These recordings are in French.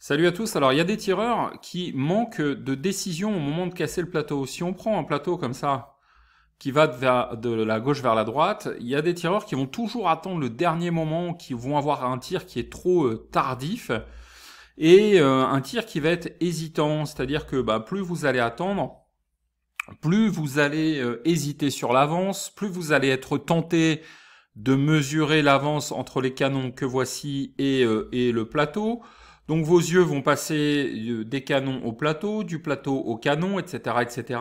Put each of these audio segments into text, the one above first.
Salut à tous. Alors, il y a des tireurs qui manquent de décision au moment de casser le plateau. Si on prend un plateau comme ça, qui va de la gauche vers la droite, il y a des tireurs qui vont toujours attendre le dernier moment, qui vont avoir un tir qui est trop tardif, et un tir qui va être hésitant. C'est-à-dire que plus vous allez attendre, plus vous allez hésiter sur l'avance, plus vous allez être tenté de mesurer l'avance entre les canons que voici et le plateau. Donc vos yeux vont passer des canons au plateau, du plateau au canon, etc., etc.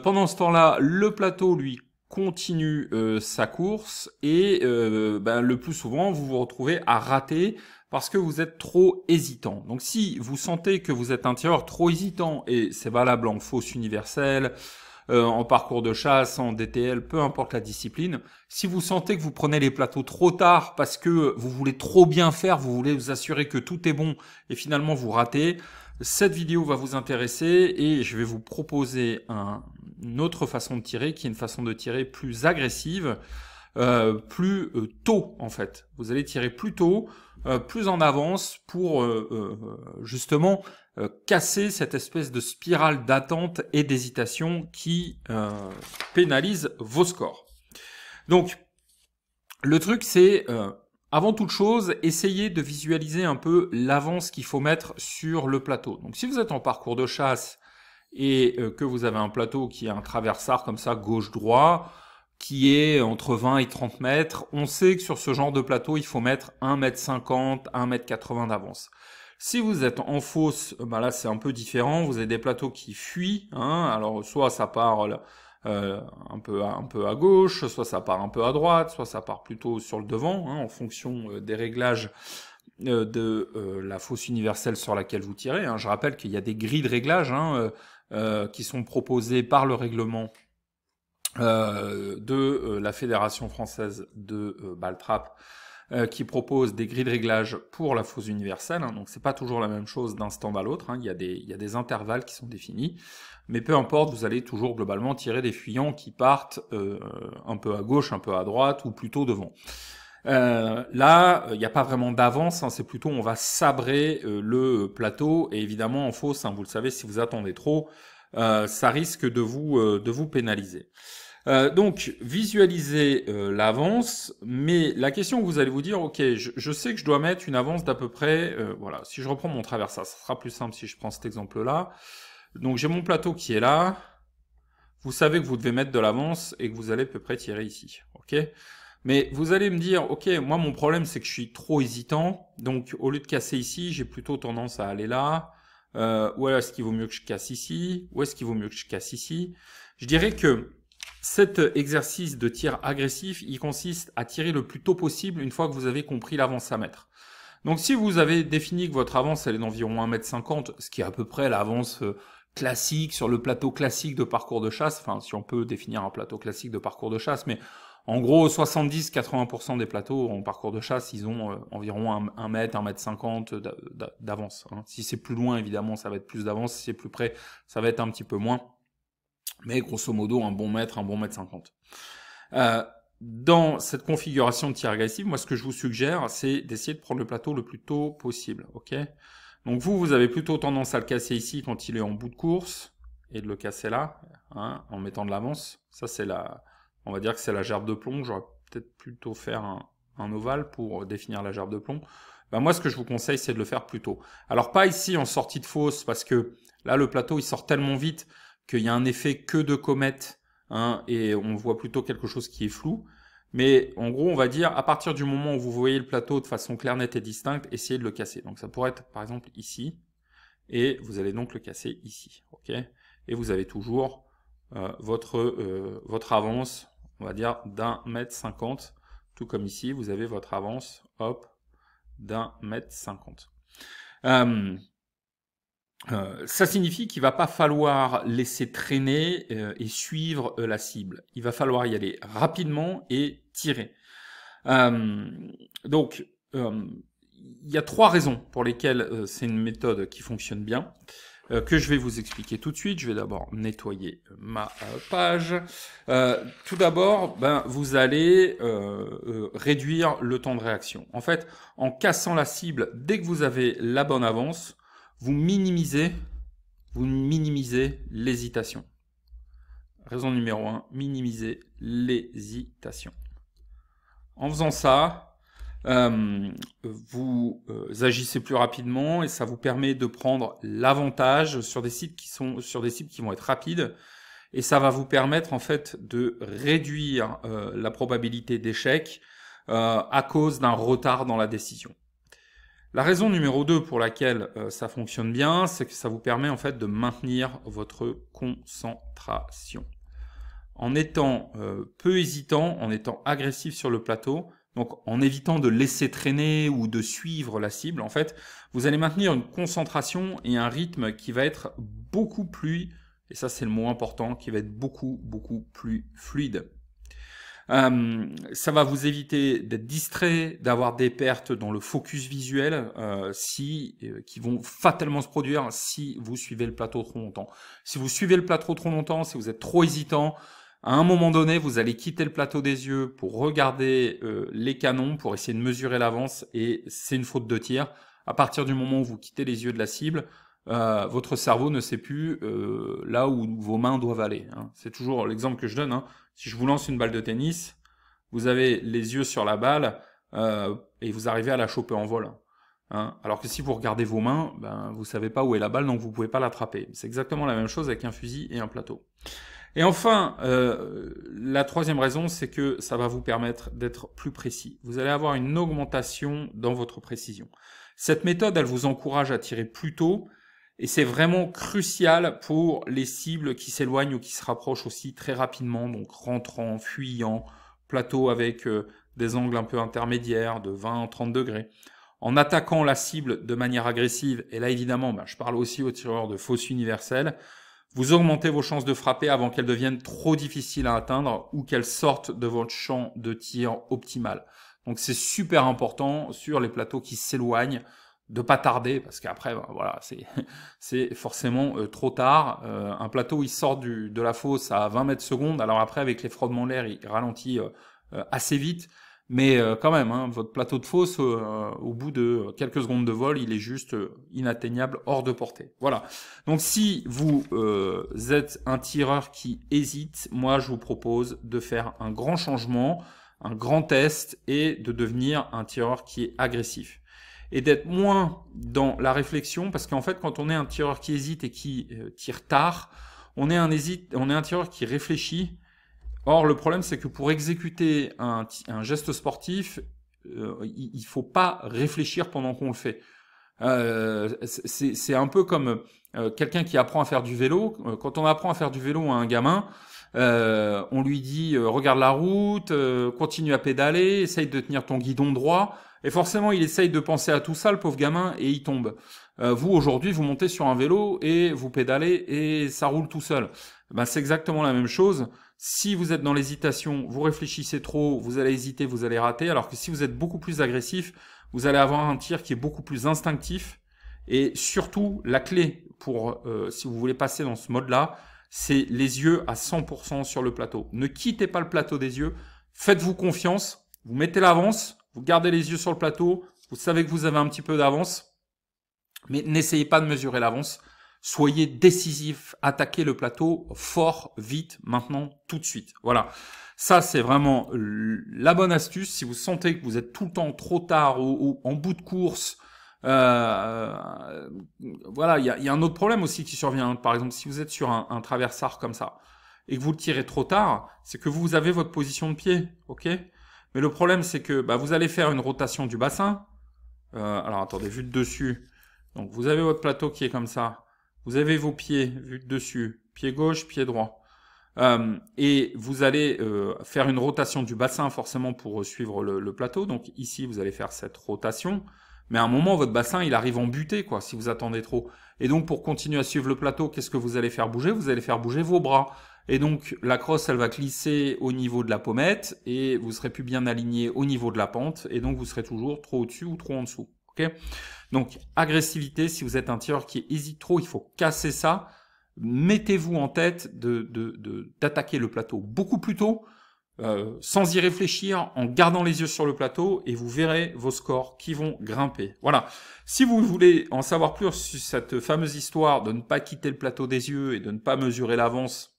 Pendant ce temps-là, le plateau, lui, continue sa course et le plus souvent, vous vous retrouvez à rater parce que vous êtes trop hésitant. Donc si vous sentez que vous êtes un tireur trop hésitant, et c'est valable en fausse universelle, en parcours de chasse, en DTL, peu importe la discipline. Si vous sentez que vous prenez les plateaux trop tard parce que vous voulez trop bien faire, vous voulez vous assurer que tout est bon et finalement vous ratez, cette vidéo va vous intéresser et je vais vous proposer une autre façon de tirer qui est une façon de tirer plus agressive, plus tôt en fait. Vous allez tirer plus tôt, plus en avance pour justement casser cette espèce de spirale d'attente et d'hésitation qui pénalise vos scores. Donc, le truc c'est, avant toute chose, essayez de visualiser un peu l'avance qu'il faut mettre sur le plateau. Donc si vous êtes en parcours de chasse et que vous avez un plateau qui est un traversard comme ça, gauche-droit, qui est entre 20 et 30 mètres, on sait que sur ce genre de plateau, il faut mettre 1,50 m, 1,80 m d'avance. Si vous êtes en fosse, là c'est un peu différent, vous avez des plateaux qui fuient, alors soit ça part un peu à gauche, soit ça part un peu à droite, soit ça part plutôt sur le devant, en fonction des réglages de la fosse universelle sur laquelle vous tirez. Je rappelle qu'il y a des grilles de réglage qui sont proposées par le règlement de la Fédération française de balle trap, qui propose des grilles de réglage pour la fosse universelle. Donc c'est pas toujours la même chose d'un stand à l'autre. Il y a des intervalles qui sont définis, mais peu importe, vous allez toujours globalement tirer des fuyants qui partent un peu à gauche, un peu à droite, ou plutôt devant. Là, il n'y a pas vraiment d'avance, c'est plutôt on va sabrer le plateau, et évidemment en fosse, vous le savez, si vous attendez trop, ça risque de vous pénaliser. Donc, visualisez l'avance, mais la question que vous allez vous dire, ok, je sais que je dois mettre une avance d'à peu près, voilà, si je reprends mon traversard, ça sera plus simple si je prends cet exemple-là. Donc, j'ai mon plateau qui est là, vous savez que vous devez mettre de l'avance et que vous allez à peu près tirer ici, ok ? Mais vous allez me dire, ok, moi mon problème c'est que je suis trop hésitant, donc au lieu de casser ici, j'ai plutôt tendance à aller là, ou alors est-ce qu'il vaut mieux que je casse ici, ou est-ce qu'il vaut mieux que je casse ici ? Je dirais que cet exercice de tir agressif, il consiste à tirer le plus tôt possible une fois que vous avez compris l'avance à mettre. Donc si vous avez défini que votre avance elle est d'environ 1,50 m, ce qui est à peu près l'avance classique sur le plateau classique de parcours de chasse, enfin si on peut définir un plateau classique de parcours de chasse, mais en gros 70-80% des plateaux en parcours de chasse, ils ont environ 1 mètre, 1,50 m d'avance. Si c'est plus loin, évidemment, ça va être plus d'avance, si c'est plus près, ça va être un petit peu moins. Mais grosso modo, un bon mètre 50. Dans cette configuration de tir agressif, moi ce que je vous suggère, c'est d'essayer de prendre le plateau le plus tôt possible, ok ? Donc vous avez plutôt tendance à le casser ici quand il est en bout de course, et de le casser là, en mettant de l'avance. Ça c'est on va dire que c'est la gerbe de plomb. J'aurais peut-être plutôt faire un ovale pour définir la gerbe de plomb. Moi ce que je vous conseille, c'est de le faire plus tôt. Alors pas ici en sortie de fosse, parce que là le plateau il sort tellement vite qu'il y a un effet queue de comète, et on voit plutôt quelque chose qui est flou. Mais en gros, on va dire, à partir du moment où vous voyez le plateau de façon claire, nette et distincte, essayez de le casser. Donc ça pourrait être par exemple ici, et vous allez donc le casser ici, ok ? Et vous avez toujours votre avance, on va dire, d'1,50 m, tout comme ici, vous avez votre avance, hop, d'1,50 m. Ça signifie qu'il va pas falloir laisser traîner et suivre la cible. Il va falloir y aller rapidement et tirer. Donc, il y a 3 raisons pour lesquelles c'est une méthode qui fonctionne bien. que je vais vous expliquer tout de suite. Je vais d'abord nettoyer ma page. Tout d'abord, vous allez réduire le temps de réaction. En fait, en cassant la cible, dès que vous avez la bonne avance, vous minimisez l'hésitation. Raison numéro 1, minimiser l'hésitation. En faisant ça, vous agissez plus rapidement et ça vous permet de prendre l'avantage sur des cibles qui vont être rapides, et ça va vous permettre en fait de réduire la probabilité d'échec à cause d'un retard dans la décision. La raison numéro 2 pour laquelle ça fonctionne bien, c'est que ça vous permet en fait de maintenir votre concentration. En étant peu hésitant, en étant agressif sur le plateau, donc en évitant de laisser traîner ou de suivre la cible, en fait, vous allez maintenir une concentration et un rythme qui va être beaucoup plus, et ça c'est le mot important, qui va être beaucoup plus fluide. Ça va vous éviter d'être distrait, d'avoir des pertes dans le focus visuel qui vont fatalement se produire si vous suivez le plateau trop longtemps. Si vous suivez le plateau trop longtemps, si vous êtes trop hésitant, à un moment donné, vous allez quitter le plateau des yeux pour regarder les canons, pour essayer de mesurer l'avance, et c'est une faute de tir. À partir du moment où vous quittez les yeux de la cible, votre cerveau ne sait plus là où vos mains doivent aller. Hein. C'est toujours l'exemple que je donne. Hein. Si je vous lance une balle de tennis, vous avez les yeux sur la balle et vous arrivez à la choper en vol. Hein. Alors que si vous regardez vos mains, vous savez pas où est la balle, donc vous pouvez pas l'attraper. C'est exactement la même chose avec un fusil et un plateau. Et enfin, la troisième raison, c'est que ça va vous permettre d'être plus précis. Vous allez avoir une augmentation dans votre précision. Cette méthode, elle vous encourage à tirer plus tôt, et c'est vraiment crucial pour les cibles qui s'éloignent ou qui se rapprochent aussi très rapidement, donc rentrant, fuyant, plateau avec des angles un peu intermédiaires de 20-30 degrés. En attaquant la cible de manière agressive, et là évidemment, je parle aussi aux tireurs de fausse universelle, vous augmentez vos chances de frapper avant qu'elles deviennent trop difficiles à atteindre ou qu'elles sortent de votre champ de tir optimal. Donc c'est super important sur les plateaux qui s'éloignent de pas tarder, parce qu'après, voilà, c'est forcément trop tard. Un plateau, il sort de la fosse à 20 mètres secondes, alors après, avec les frottements de l'air, il ralentit assez vite. Mais quand même, hein, votre plateau de fosse, au bout de quelques secondes de vol, il est juste inatteignable, hors de portée. Voilà. Donc si vous êtes un tireur qui hésite, moi je vous propose de faire un grand changement, un grand test, et de devenir un tireur qui est agressif. Et d'être moins dans la réflexion, parce qu'en fait, quand on est un tireur qui hésite et qui tire tard, on est un tireur qui réfléchit. Or, le problème, c'est que pour exécuter un geste sportif, il faut pas réfléchir pendant qu'on le fait. C'est un peu comme quelqu'un qui apprend à faire du vélo. Quand on apprend à faire du vélo à un gamin, on lui dit regarde la route, continue à pédaler, essaye de tenir ton guidon droit. Et forcément, il essaye de penser à tout ça, le pauvre gamin, et il tombe. Vous, aujourd'hui, vous montez sur un vélo et vous pédalez et ça roule tout seul. C'est exactement la même chose. Si vous êtes dans l'hésitation, vous réfléchissez trop, vous allez hésiter, vous allez rater. Alors que si vous êtes beaucoup plus agressif, vous allez avoir un tir qui est beaucoup plus instinctif. Et surtout, la clé pour, si vous voulez passer dans ce mode-là, c'est les yeux à 100% sur le plateau. Ne quittez pas le plateau des yeux. Faites-vous confiance. Vous mettez l'avance. Vous gardez les yeux sur le plateau. Vous savez que vous avez un petit peu d'avance. Mais n'essayez pas de mesurer l'avance. Soyez décisif, attaquez le plateau fort, vite, maintenant, tout de suite. Voilà. Ça, c'est vraiment la bonne astuce. Si vous sentez que vous êtes tout le temps trop tard ou en bout de course, voilà, il y a un autre problème aussi qui survient. Par exemple, si vous êtes sur un traversard comme ça et que vous le tirez trop tard, c'est que vous avez votre position de pied, ok? Mais le problème, c'est que vous allez faire une rotation du bassin. Alors, attendez, vue de dessus. Donc, vous avez votre plateau qui est comme ça. Vous avez vos pieds vus de dessus, pied gauche, pied droit. Et vous allez faire une rotation du bassin forcément pour suivre le plateau. Donc ici, vous allez faire cette rotation. Mais à un moment, votre bassin, il arrive en butée, quoi, si vous attendez trop. Et donc, pour continuer à suivre le plateau, qu'est-ce que vous allez faire bouger? Vous allez faire bouger vos bras. Et donc, la crosse, elle va glisser au niveau de la pommette et vous serez plus bien aligné au niveau de la pente. Et donc, vous serez toujours trop au-dessus ou trop en dessous. Ok ? ok? Donc, agressivité, si vous êtes un tireur qui hésite trop, il faut casser ça. Mettez-vous en tête d'attaquer le plateau beaucoup plus tôt, sans y réfléchir, en gardant les yeux sur le plateau, et vous verrez vos scores qui vont grimper. Voilà. Si vous voulez en savoir plus sur cette fameuse histoire de ne pas quitter le plateau des yeux et de ne pas mesurer l'avance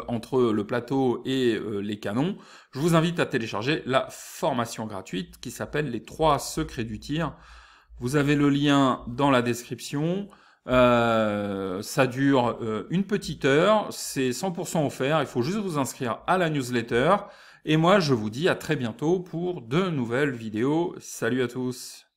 entre le plateau et les canons, je vous invite à télécharger la formation gratuite qui s'appelle les 3 secrets du tir. Vous avez le lien dans la description. Ça dure une petite heure, c'est 100% offert, il faut juste vous inscrire à la newsletter. Et moi, je vous dis à très bientôt pour de nouvelles vidéos. Salut à tous!